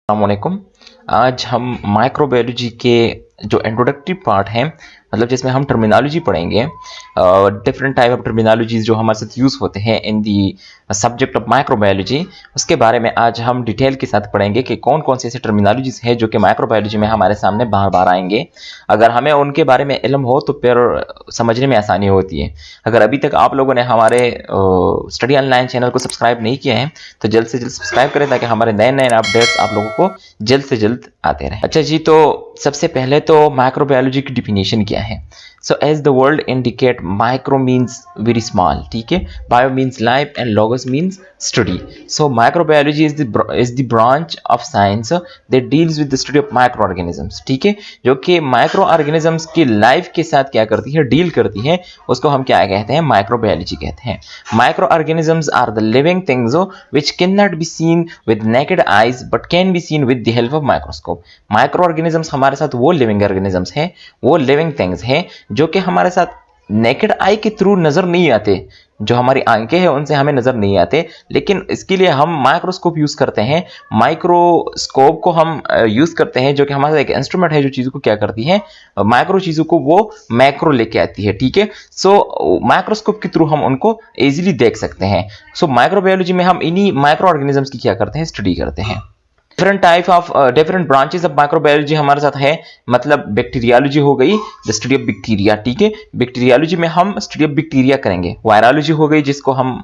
अस्सलामुअलैकुम। आज हम माइक्रोबायोलॉजी के जो इंट्रोडक्टरी पार्ट हैं, मतलब जिसमें हम टर्मिनोलॉजी पढ़ेंगे, डिफरेंट टाइप ऑफ टर्मिनोलॉजीज जो हमारे साथ यूज़ होते हैं इन दी सब्जेक्ट ऑफ माइक्रोबायोलॉजी, उसके बारे में आज हम डिटेल के साथ पढ़ेंगे कि कौन कौन से ऐसे टर्मिनोलॉजीज हैं जो कि माइक्रोबायोलॉजी में हमारे सामने बार बार आएंगे। अगर हमें उनके बारे में इल्म हो तो फिर समझने में आसानी होती है। अगर अभी तक आप लोगों ने हमारे स्टडी ऑनलाइन चैनल को सब्सक्राइब नहीं किया है तो जल्द से जल्द सब्सक्राइब करें ताकि हमारे नए नए अपडेट्स आप लोगों को जल्द से जल्द आते रहे। अच्छा जी, तो सबसे पहले तो माइक्रोबायोलॉजी की डिफिनेशन क्या है। So as the word indicate, micro means very small, ठीक है, bio means life and logos means study. So microbiology is the branch of science that deals with the study of micro organisms, ठीक है, जो कि micro organisms की life के साथ क्या करती है, डील करती है। उसको हम क्या कहते हैं, माइक्रोबायोलॉजी कहते हैं। Micro organisms are the living things which can not be seen with naked eyes but can be seen with the help of microscope. Micro organisms हमारे साथ वो लिविंग ऑर्गेनिजम्स हैं, वो लिविंग थिंग्स हैं जो कि हमारे साथ नेकेड आई के थ्रू नजर नहीं आते, जो हमारी आंखें हैं उनसे हमें नजर नहीं आते, लेकिन इसके लिए हम माइक्रोस्कोप यूज करते हैं। माइक्रोस्कोप को हम यूज करते हैं जो कि हमारा एक इंस्ट्रूमेंट है जो चीजों को क्या करती है, माइक्रो चीजों को वो मैक्रो लेके आती है, ठीक है। सो माइक्रोस्कोप के थ्रू हम उनको इजीली देख सकते हैं। सो माइक्रोबायोलॉजी में हम इन्हीं माइक्रो ऑर्गेनिजम्स की क्या करते हैं, स्टडी करते हैं। डिफरेंट ब्रांचेस ऑफ माइक्रोबायोलॉजी हमारे साथ है, मतलब बैक्टीरियोलॉजी हो गई, द स्टडी ऑफ बैक्टीरिया, ठीक है। बैक्टीरियोलॉजी में हम स्टडी ऑफ बैक्टीरिया करेंगे। वायरोलॉजी हो गई जिसको हम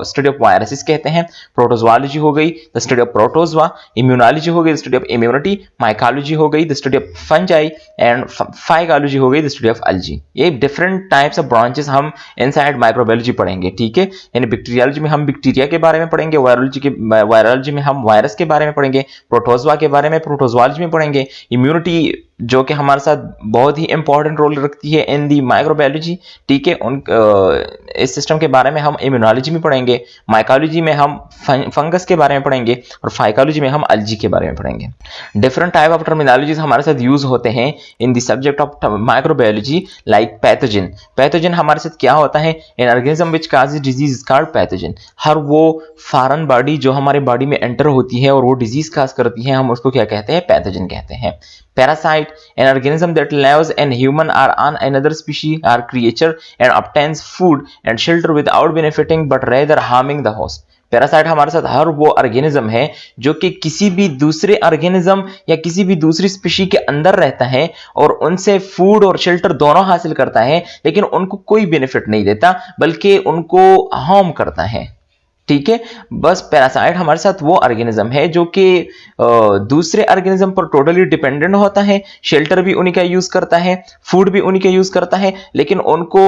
स्टडी ऑफ वायरसेस कहते हैं। प्रोटोजोलॉजी हो गई, the study of protozoa. Immunology हो गई, the study of immunity. Mycology हो गई, the study of fungi. And phycology हो गई, द स्टडी ऑफ एल्गी। ये डिफरेंट टाइप्स ऑफ ब्रांचेस हम इनसाइड माइक्रोबायोलॉजी पढ़ेंगे, ठीक है। यानी बैक्टीरियोलॉजी में हम बैक्टीरिया के बारे में पढ़ेंगे, वायरोलॉजी में हम वायरस के बारे में पढ़ेंगे, प्रोटोजवा के बारे में प्रोटोजोलॉजी में पढ़ेंगे। इम्यूनिटी जो कि हमारे साथ बहुत ही इंपॉर्टेंट रोल रखती है इन दी माइक्रोबायोलॉजी, ठीक है, इस सिस्टम के बारे में हम इम्यूनोलॉजी में पढ़ेंगे। माइकोलॉजी में हम फंगस के बारे में पढ़ेंगे और फाइकोलॉजी में हम एल्गी के बारे में पढ़ेंगे। डिफरेंट टाइप ऑफ टर्मिनोलॉजीज हमारे साथ यूज होते हैं in the subject of microbiology, like pathogen. Pathogen हमारे साथ क्या होता है, an organism which causes disease is called pathogen. हर वो फॉरेन बॉडी जो हमारे बॉडी में एंटर होती है और वो डिजीज काज करती है, हम उसको क्या कहते हैं, पैथोजन कहते हैं। Parasite, an organism that lives in human or on another species or creature and obtains food and shelter without benefiting but rather harming the host. Parasite हमारे साथ हर वो ऑर्गेनिज्म है जो कि किसी भी दूसरे ऑर्गेनिज्म या किसी भी दूसरी स्पीशी के अंदर रहता है और उनसे फूड और शेल्टर दोनों हासिल करता है, लेकिन उनको कोई बेनिफिट नहीं देता बल्कि उनको हार्म करता है, ठीक है। बस पैरासाइट हमारे साथ वो ऑर्गेनिज्म है जो कि दूसरे ऑर्गेनिज्म पर टोटली डिपेंडेंट होता है, शेल्टर भी उन्हीं का यूज करता है, फूड भी उन्हीं का यूज करता है, लेकिन उनको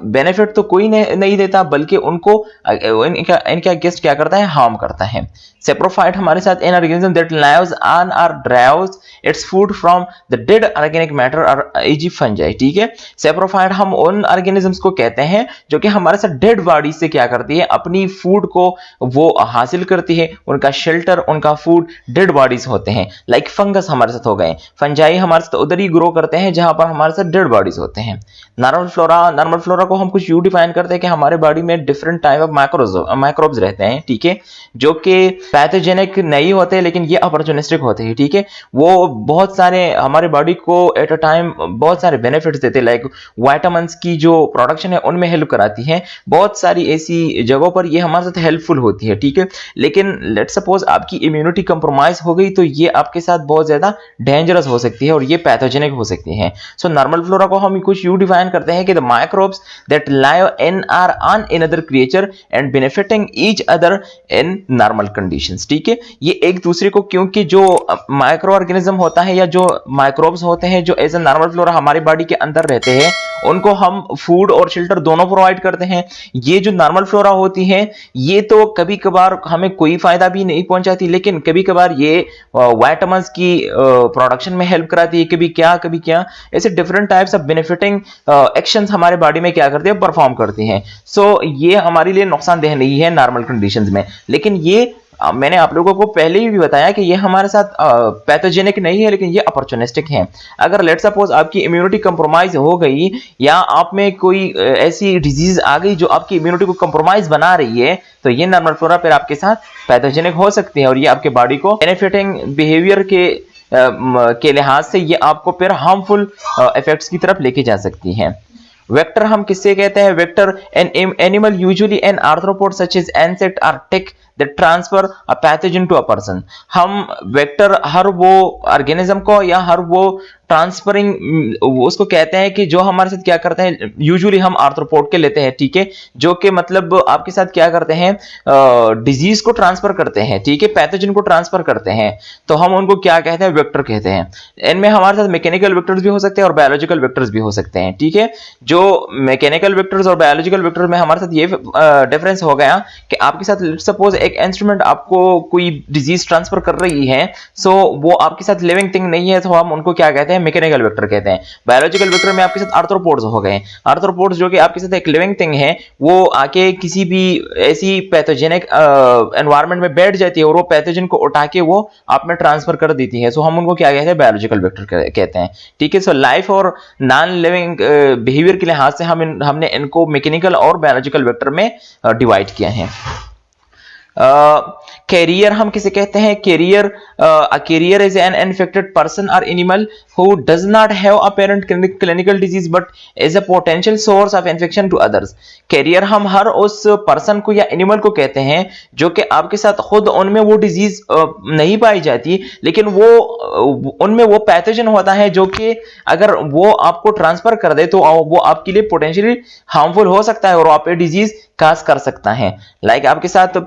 बेनिफिट तो कोई नहीं देता बल्कि उनको इनका गेस्ट क्या करता है, हार्म करता है। सेप्रोफाइट हमारे साथ an organism that lives on और drives its food from the dead organic matter और एजी फंजाई, ठीक है। सेप्रोफाइट हम उन ऑर्गेनिजम्स को कहते हैं जो कि हमारे साथ डेड बॉडी से क्या करती है, अपनी फूड को वो हासिल करती है, उनका शेल्टर, उनका फूड डेड बॉडीज होते हैं। लाइक फंगस हमारे साथ हो गए, फंजाई हमारे साथ उधर ही ग्रो करते हैं जहां पर हमारे साथ डेड बॉडीज होते हैं। नॉर्मल फ्लोरा को हम कुछ यूं डिफाइन करते हैं कि हमारे बॉडी में डिफरेंट टाइप ऑफ माइक्रोब्स रहते हैं, ठीक है, जो कि पैथोजेनिक नहीं होते लेकिन ये अपॉर्चुनिस्टिक होते हैं, ठीक है। वो बहुत सारे हमारे बॉडी को एट अ टाइम बहुत सारे बेनिफिट्स देते हैं, लाइक विटामिन्स की जो प्रोडक्शन है उनमें हेल्प कराती है। बहुत सारी ऐसी जगहों पर ये हमारे साथ हेल्पफुल होती है, ठीक है। लेकिन लेट सपोज आपकी इम्यूनिटी कंप्रोमाइज हो गई तो ये आपके साथ बहुत ज्यादा डेंजरस हो सकती है और ये पैथोजेनिक हो सकती है। सो नॉर्मल फ्लोरा को हम कुछ यूं डिफाइन करते हैं कि the microbes that live in are on another creature and benefiting each other in normal conditions, ठीक है। ये एक दूसरे को, क्योंकि जो माइक्रो ऑर्गेनिज्म होता है या जो माइक्रोब्स होते हैं जो एज ए नॉर्मल फ्लोरा हमारी बॉडी के अंदर रहते हैं, उनको हम फूड और शेल्टर दोनों प्रोवाइड करते हैं। ये जो नॉर्मल फ्लोरा होती है ये तो कभी कभार हमें कोई फायदा भी नहीं पहुंचाती, लेकिन कभी कभार ये विटामिन्स की प्रोडक्शन में हेल्प कराती है, कभी क्या ऐसे different types of benefiting actions हमारे बॉडी में क्या करते हैं, परफॉर्म करती हैं। सो ये हमारे लिए नुकसानदेह नहीं है नॉर्मल कंडीशंस में, लेकिन ये मैंने आप लोगों को पहले ही भी बताया कि ये हमारे साथ पैथोजेनिक नहीं है, लेकिन ये अपॉर्चुनिस्टिक है। अगर लेट सपोज आपकी इम्यूनिटी कंप्रोमाइज हो गई या आप में कोई ऐसी डिजीज आ गई जो आपकी इम्यूनिटी को कंप्रोमाइज बना रही है, तो ये नॉर्मल फ्लोरा फिर आपके साथ पैथोजेनिक हो सकती है और ये आपके बॉडी को बेनिफिटिंग बिहेवियर के लिहाज से ये आपको फिर हार्मफुल इफेक्ट्स की तरफ लेके जा सकती है। वेक्टर हम किससे कहते हैं? Vector an animal usually an arthropod such as insect or tick that transfer a pathogen to a person. हम वेक्टर हर वो ऑर्गेनिज्म को या हर वो ट्रांसफरिंग उसको कहते हैं कि जो हमारे साथ क्या करते हैं, यूजुअली हम आर्थ्रोपोड के लेते हैं, ठीक है, जो कि मतलब आपके साथ क्या करते हैं, डिजीज को ट्रांसफर करते हैं, ठीक है, पैथोजन को ट्रांसफर करते हैं, तो हम उनको क्या कहते हैं? वेक्टर कहते हैं। इनमें हमारे साथ मैकेनिकल वेक्टर्स भी हो सकते हैं और बायोलॉजिकल वेक्टर्स भी हो सकते हैं, ठीक है। जो मैकेनिकल वेक्टर्स और बायोलॉजिकल वेक्टर में हमारे साथ ये डिफरेंस हो गया कि आपके साथ सपोज एक इंस्ट्रूमेंट आपको कोई डिजीज ट्रांसफर कर रही है, सो वो आपके साथ लिविंग थिंग नहीं है, तो हम उनको क्या कहते हैं? मैकेनिकल वेक्टर कहते हैं। बायोलॉजिकल वेक्टर में आपके साथ आर्थ्रोपोड्स हो गए। आर्थ्रोपोड्स जो कि आपके साथ एक लिविंग थिंग है, वो आके किसी भी ऐसी पैथोजेनिक एनवायरनमेंट में बैठ जाती है और वो पैथोजन को उठा के वो आप में ट्रांसफर कर देती है, सो हम उनको क्या कहते हैं? बायोलॉजिकल वेक्टर कहते हैं, ठीक है। सो लाइफ और नॉन लिविंग बिहेवियर के लिहाज से हमने इनको मैकेनिकल और बायोलॉजिकल वेक्टर में डिवाइड किया है। कैरियर हम किसे कहते हैं? Carrier, a carrier is an infected person or animal who does not have apparent clinical disease but is a potential source of infection to others। Carrier हम हर उस पर्सन को या एनिमल को कहते हैं जो कि आपके साथ खुद उनमें वो डिजीज नहीं पाई जाती, लेकिन वो उनमें वो पैथोजन होता है जो कि अगर वो आपको ट्रांसफर कर दे तो वो आपके लिए पोटेंशियली हार्मफुल हो सकता है और आप पे डिजीज काज कर सकता है। लाइक आपके साथ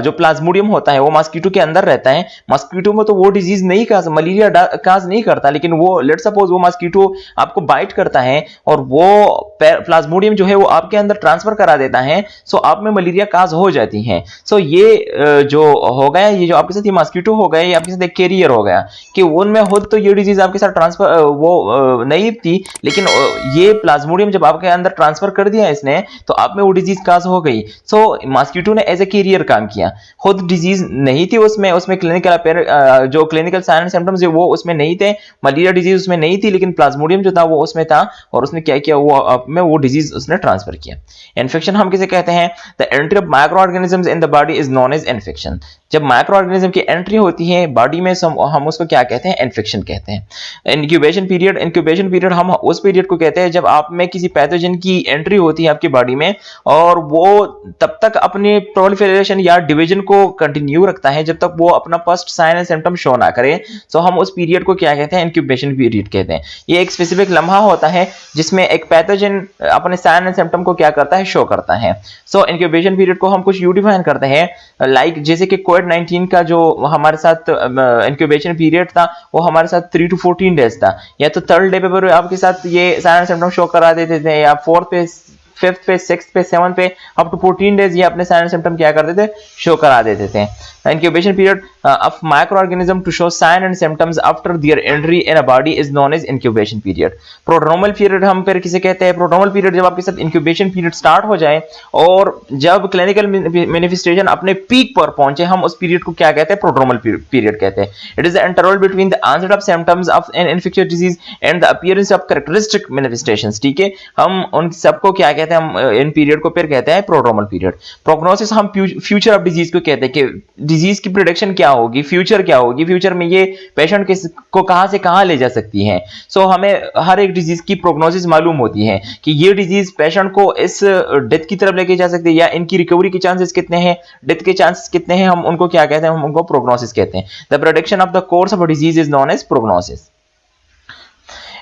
जो प्लाज्मोडियम होता है वो मस्कीटो के अंदर रहता है। मस्कीटो में तो वो डिजीज नहीं काज, मलेरिया काज नहीं करता, लेकिन वो लेट सपोज वो मस्कीटो आपको बाइट करता है और वो प्लाज्मोडियम जो है वो आपके अंदर ट्रांसफर करा देता है, सो आप में मलेरिया काज हो जाती है। सो ये जो हो गया, ये जो आपके साथ ये मस्कीटो हो गया, ये आपके साथ एक कैरियर हो गया कि उनमें खुद तो ये डिजीज आपके साथ ट्रांसफर वो नहीं थी, लेकिन ये प्लाज्मोडियम जब आपके अंदर ट्रांसफर कर दिया इसने, तो आप में वो डिजीज काज हो गई। सो मस्कीटो ने एज ए कैरियर काम किया, खुद डिजीज नहीं थी उसमें क्लिनिकल जो क्लिनिकल साइन एंड सिम्टम्स है वो उसमें नहीं थे, मलेरिया डिजीज उसमें नहीं थी, लेकिन प्लाज्मोडियम जो था वो उसमें था और उसने क्या किया, वो आप में वो डिजीज उसने ट्रांसफर किया। इन्फेक्शन हम किसे कहते हैं? The entry of micro organisms in the body is known as infection. जब माइक्रो ऑर्गेनिज्म की एंट्री होती है बॉडी में, हम उसको क्या कहते हैं? इन्फेक्शन कहते हैं। इंक्यूबेशन पीरियड हम उस पीरियड को कहते हैं जब आप में किसी पैथोजन की एंट्री होती है आपकी बॉडी में और वो तब तक अपने प्रोलिफरेशन या डिवीजन को कंटिन्यू रखता है जब तक वो अपना first sign and symptom show ना करे। सो हम उस पीरियड को क्या कहते हैं? इंक्यूबेशन पीरियड कहते हैं। ये एक स्पेसिफिक लम्हा होता है जिसमें एक पैथोजन अपने साइन एंड सिम्टम को क्या करता है? शो करता है। सो इंक्यूबेशन पीरियड को हम कुछ यू डिफाइन करते हैं, लाइक जैसे कि कोविड-19 का जो हमारे साथ इंक्यूबेशन पीरियड था वो हमारे साथ 3 to 14 डेज था। या तो थर्ड डे पे आपके साथ ये साइन एंड सिम्टम शो करा देते थे, या फोर्थ पे, फिफ्थ पे, सिक्स्थ पे, सेवंथ पे, अप टू 14 डेज ये अपने साइन एंड सिम्टम क्या करते थे? शो करा देते थे। Incubation period of microorganism to show sign and symptoms after their entry in a body is known as incubation period. Prodromal period हम फिर किसे कहते हैं? प्रोड्रोमल पीरियड जब आपके साथ इंक्यूबेशन पीरियड स्टार्ट हो जाए और जब क्लिनिकल मैनिफेस्टेशन अपने पीक पर पहुंचे, हम उस पीरियड को क्या कहते हैं? प्रोड्रोमल पीरियड कहते हैं। It is the interval between the onset of symptoms of an infectious disease and the appearance of characteristic manifestations, ठीक है। हम उन सबको क्या कहते हैं? हम इन पीरियड को फिर कहते हैं प्रोड्रोमल पीरियड। प्रोग्नोसिस हम फ्यूचर ऑफ डिजीज को कहते हैं कि डिजीज की प्रेडिक्शन क्या होगी, फ्यूचर क्या होगी, फ्यूचर में ये पेशेंट को कहां से कहां ले जा सकती है। सो हमें हर एक डिजीज की प्रोग्नोसिस मालूम होती है कि ये डिजीज पेशेंट को इस डेथ की तरफ लेके जा सकती है या इनकी रिकवरी के चांसेस कितने हैं, डेथ के चांसेस कितने हैं, हम उनको क्या कहते हैं? हम उनको प्रोग्नोसिस कहते हैं। The prediction of the course of a disease is known as prognosis.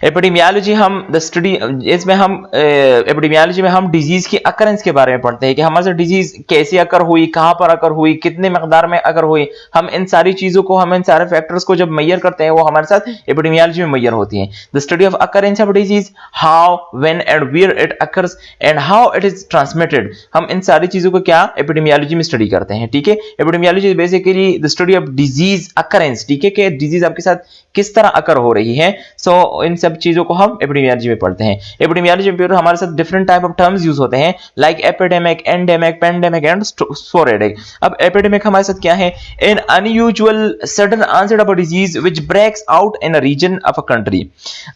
Epidemiology हम द स्टडी, इसमें हम एपिडेमियोलॉजी में हम डिजीज की अकरेंस के बारे में पढ़ते हैं कि हमारे साथ डिजीज कैसे अकर हुई, कहां पर अकर हुई, कितने मकदार में अकर हुई। हम इन सारी चीजों को, हम इन सारे फैक्टर्स को जब मैयर करते हैं वो हमारे साथ एपिडेमियोलॉजी में मैयर होती हैं। The study of occurrence of disease, how, when and where it occurs and how it is transmitted, हम इन सारी चीजों को क्या एपिडेमियोलॉजी में स्टडी करते हैं, ठीक है। Epidemiology basically the study of disease occurrence, ठीक है, कि डिजीज आपके साथ किस तरह अकर हो रही है। सो इन सब सब चीजों को हम एपिडेमियोलॉजी में पढ़ते हैं। एपिडेमियोलॉजी में हमारे साथ different type of terms use होते हैं like epidemic, endemic, pandemic and sporadic. अब एपिडेमिक हमारे साथ क्या है? An unusual sudden onset of a disease which breaks out in a region of a country.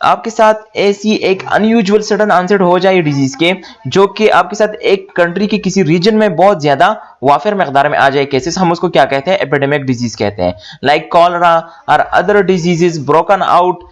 आपके साथ ऐसी एक अनयूजुअल सडन ऑनसेट हो जाए डिजीज के, जो कि आपके साथ एक कंट्री के किसी रीजन में बहुत ज्यादा वाफिर मकदार में आ जाए केसेस, हम उसको क्या कहते हैं? एपिडेमिक डिजीज कहते हैं। लाइक कॉलरा और अदर डिजीजेस ब्रोकन आउट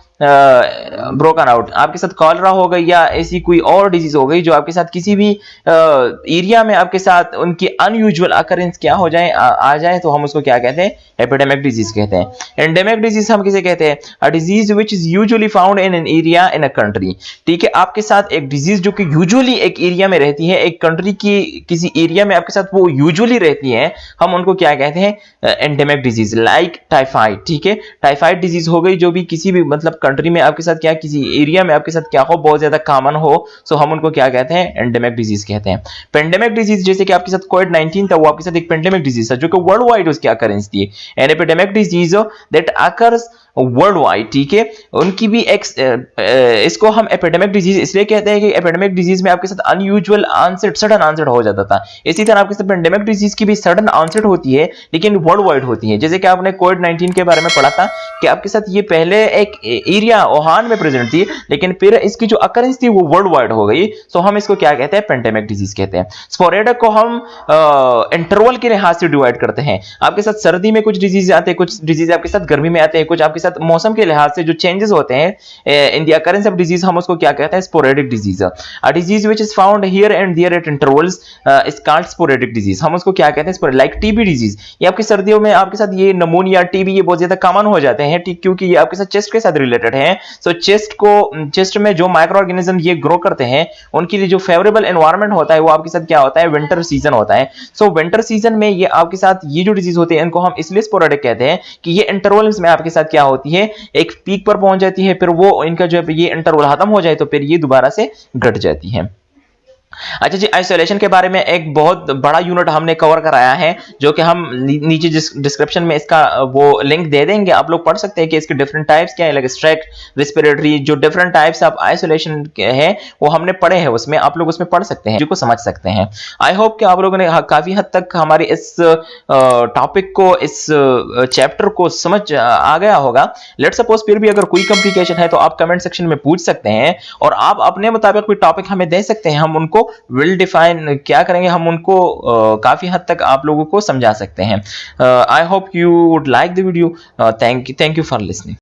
आपके साथ कॉलरा हो गई या ऐसी कोई और डिजीज हो गई जो आपके साथ किसी भी एरिया में आपके साथ उनकी अनयूजुअल अकरेंस क्या हो जाए, आ जाए, तो हम उसको क्या कहते हैं? एपिडेमिक डिजीज कहते हैं। एंडेमिक डिजीज हम किसे कहते हैं? अ disease which is usually found in an area in a country. ठीक है, आपके साथ एक डिजीज जो कि यूजुअली एक एरिया में रहती है, एक कंट्री की किसी एरिया में आपके साथ वो यूजुअली रहती है, हम उनको क्या कहते हैं? Endemic disease. Like typhoid. ठीक है, टाइफाइड डिजीज हो गई जो भी किसी भी मतलब कंट्री में आपके साथ क्या, किसी एरिया में आपके साथ क्या हो, बहुत ज्यादा कॉमन हो, सो हम उनको क्या कहते हैं? एंडेमिक डिजीज कहते हैं। पेंडेमिक डिजीज जैसे कि आपके साथ कोविड-19 था, वो आपके साथ एक पेंडेमिक डिजीज था जो कि वर्ल्ड वाइड उसकी अकरेंस थी। An epidemic disease that occurs world wide. ठीक है, उनकी भी एक इसको हम एपिडेमिक डिजीज इसलिए कहते हैं कि एपिडेमिक डिजीज में आपके साथ अनयूजुअल ऑनसेट, सडन ऑनसेट हो जाता था। इसी तरह आपके साथ पेंडेमिक डिजीज की भी सडन ऑनसेट होती है लेकिन वर्ल्ड वाइड होती है। जैसे कि आपने कोविड-19 के बारे में पढ़ा था कि आपके साथ ये पहले एक एरिया वुहान में प्रेजेंट थी, लेकिन फिर इसकी जो अकरेंस थी वो वर्ल्ड वाइड हो गई, सो हम इसको क्या कहते हैं? पेंडेमिक डिजीज कहते हैं। स्पोरेडिक को हम इंटरवल के लिहाज से डिवाइड करते हैं। आपके साथ सर्दी में कुछ डिजीज आते हैं, कुछ डिजीज आपके साथ गर्मी में आते हैं, कुछ आपके साथ मौसम के लिहाज से जो चेंजेस होते हैं in the occurrence of disease, हम उसको क्या कहते हैं? Sporadic disease. A disease which is found here and there at intervals is called sporadic disease. हम उसको क्या कहते हैं? Like TB disease. ये आपकी सर्दियों में आपके साथ ये निमोनिया, टीबी, ये बहुत ज्यादा कॉमन हो जाते हैं, ठीक, क्योंकि ये आपके साथ चेस्ट के साथ रिलेटेड है। सो चेस्ट में जो माइक्रो ऑर्गेनिज्म ये ग्रो करते हैं, उनके लिए जो फेवरेबल एनवायरनमेंट होता है वो आपके साथ क्या होता है? विंटर सीजन होता है। सो विंटर सीजन में ये आपके साथ ये जो डिजीज होती है, इनको हम इसलिए स्पोरेडिक कहते हैं कि ये इंटरवल्स में आपके साथ क्या होती है? एक पीक पर पहुंच जाती है, फिर वो इनका जो ये इंटरवल खत्म हो जाए तो फिर ये दोबारा से घट जाती है। अच्छा जी, आइसोलेशन के बारे में एक बहुत बड़ा यूनिट हमने कवर कराया है, जो कि हम नीचे डिस्क्रिप्शन में इसका वो लिंक दे देंगे, आप लोग पढ़ सकते हैं कि इसके डिफरेंट टाइप्स क्या है, लाइक स्ट्रेक्ट, रिस्पिरेटरी, जो डिफरेंट टाइप्स ऑफ आइसोलेशन है वो हमने पढ़े हैं, उसमें आप लोग उसमें पढ़ सकते हैं, जो समझ सकते हैं। आई होप कि आप लोगों ने काफी हद तक हमारी इस टॉपिक को, इस चैप्टर को समझ आ गया होगा। लेट सपोज फिर भी अगर कोई कॉम्प्लिकेशन है तो आप कमेंट सेक्शन में पूछ सकते हैं और आप अपने मुताबिक कोई टॉपिक हमें दे सकते हैं, हम उनको विल डिफाइन क्या करेंगे, हम उनको काफी हद तक आप लोगों को समझा सकते हैं। I hope you would like the video. Thank you for listening.